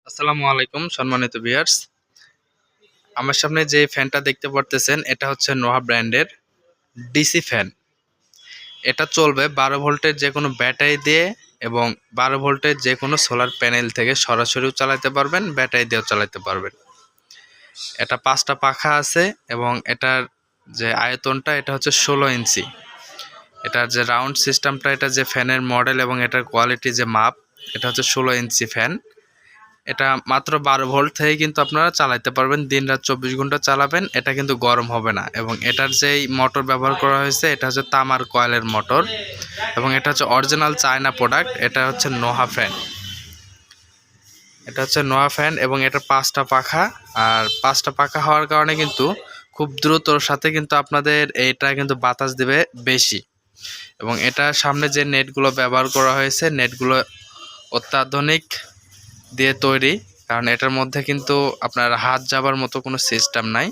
আসসালামু আলাইকুম সম্মানিত ভিউয়ার্স। আমার সামনে যে ফ্যানটা দেখতে পারতেছেন এটা হচ্ছে নোহা ব্র্যান্ডের ডিসি ফ্যান। এটা চলবে 12 ভোল্টের যে কোনো ব্যাটারি দিয়ে এবং 12 ভোল্টের যে কোনো সোলার প্যানেল থেকে সরাসরিও চালাতে পারবেন, ব্যাটারি দিয়েও চালাতে পারবেন। এটা 5টা পাখা আছে এবং এটার যে আয়তনটা এটা হচ্ছে 16 ইঞ্চি। এটার যে রাউন্ড সিস্টেমটা, এটা যে ফ্যানের মডেল এবং এটার কোয়ালিটি যে মাপ, এটা হচ্ছে 16 ইঞ্চি ফ্যান। এটা মাত্র 12 ভোল্ট থেকে কিন্তু আপনারা চালাতে পারবেন, দিন রাত 24 ঘন্টা চালাবেন, এটা কিন্তু গরম হবে না। এবং এটার যেই মোটর ব্যবহার করা হয়েছে এটা হচ্ছে তামার কয়েলের মোটর এবং এটা হচ্ছে অরিজিনাল চায়না প্রোডাক্ট। এটা হচ্ছে নোহা ফ্যান, এটা হচ্ছে নোহা ফ্যান এবং এটা 5টা পাখা। আর 5টা পাখা হওয়ার কারণে কিন্তু খুব দ্রুতর সাথে কিন্তু আপনাদের এইটা কিন্তু বাতাস দিবে বেশি। এবং এটার সামনে যে নেটগুলো ব্যবহার করা হয়েছে, নেটগুলো অত্যাধুনিক দিয়ে তৈরি, কারণ এটার মধ্যে কিন্তু আপনার হাত যাবার মতো কোনো সিস্টেম নাই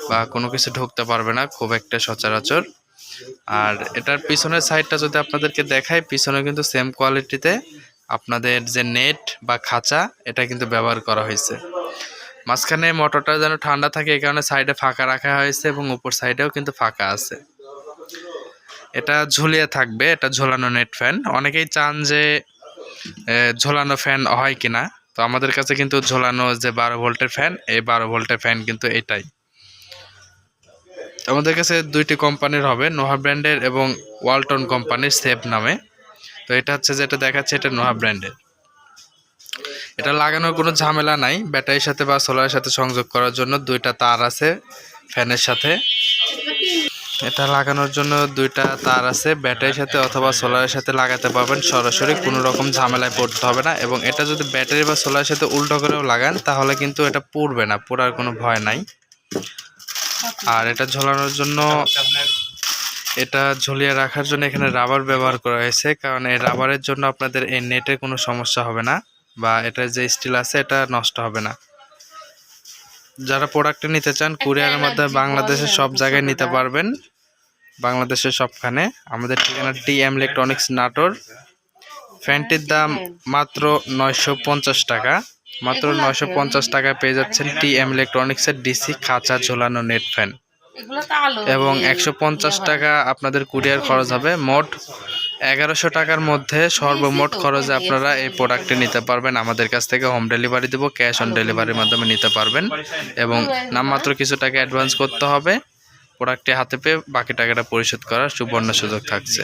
বা কোনো কিছু ঢুকতে পারবে না খুব একটা সচরাচর। আর এটার পিছনের সাইডটা যদি আপনাদেরকে দেখাই, পিছনে কিন্তু সেম কোয়ালিটিতে আপনাদের যে নেট বা খাঁচা এটা কিন্তু ব্যবহার করা হয়েছে। মাঝখানে মোটরটা যেন ঠান্ডা থাকে এই কারণে সাইডে ফাঁকা রাখা হয়েছে এবং উপর সাইডেও কিন্তু ফাঁকা আছে। এটা ঝুলিয়ে থাকবে, এটা ঝোলানো নেট ফ্যান। অনেকেই চান যে ঝোলানো ফ্যান হয় কিনা, তো আমাদের কাছে কিন্তু ঝোলানো যে 12 ভোল্টের ফ্যান, এই 12 ভোল্টের ফ্যান কিন্তু এটাই। আমাদের কাছে দুইটি কোম্পানির হবে, নোহা ব্র্যান্ডের এবং ওয়ালটন কোম্পানির সেভ নামে। তো এটা হচ্ছে যেটা দেখাচ্ছে এটা নোহা ব্র্যান্ডের। এটা লাগানোর কোনো ঝামেলা নাই, ব্যাটারির সাথে বা সোলারের সাথে সংযোগ করার জন্য 2টা তার আছে ফ্যানের সাথে। এটা লাগানোর জন্য 2টা তার আছে, ব্যাটারির সাথে অথবা সোলারের সাথে লাগাতে পারবেন সরাসরি, কোনো রকম ঝামেলায় পড়তে হবে না। এবং এটা যদি ব্যাটারি বা সোলারের সাথে উল্টো করেও লাগান তাহলে কিন্তু এটা পুড়বে না, পোড়ার কোনো ভয় নাই। আর এটা ঝোলানোর জন্য, এটা ঝুলিয়ে রাখার জন্য এখানে রাবার ব্যবহার করা হয়েছে, কারণ এই রাবারের জন্য আপনাদের এই নেটের কোনো সমস্যা হবে না বা এটার যে স্টিল আছে এটা নষ্ট হবে না। যারা প্রোডাক্টটা নিতে চান কুরিয়ারের মাধ্যমে বাংলাদেশের সব জায়গায় নিতে পারবেন, বাংলাদেশের সবখানে। আমাদের ঠিকানা টিএম ইলেকট্রনিক্স নাটোর। ফ্যানটির দাম মাত্র 950 টাকা, মাত্র 950 টাকায় পেয়ে যাচ্ছেন টিএম ইলেকট্রনিক্সের ডিসি খাঁচা ঝোলানো নেট ফ্যান। এবং 150 টাকা আপনাদের কুরিয়ার খরচ হবে। মোট 1100 টাকার মধ্যে সর্বমোট খরচে আপনারা এই প্রোডাক্টটি নিতে পারবেন। আমাদের কাছ থেকে হোম ডেলিভারি দেবো, ক্যাশ অন ডেলিভারির মাধ্যমে নিতে পারবেন এবং নামমাত্র কিছু টাকা অ্যাডভান্স করতে হবে। প্রোডাক্টটি হাতে পেয়ে বাকি টাকাটা পরিশোধ করার সুবর্ণ সুযোগ থাকছে।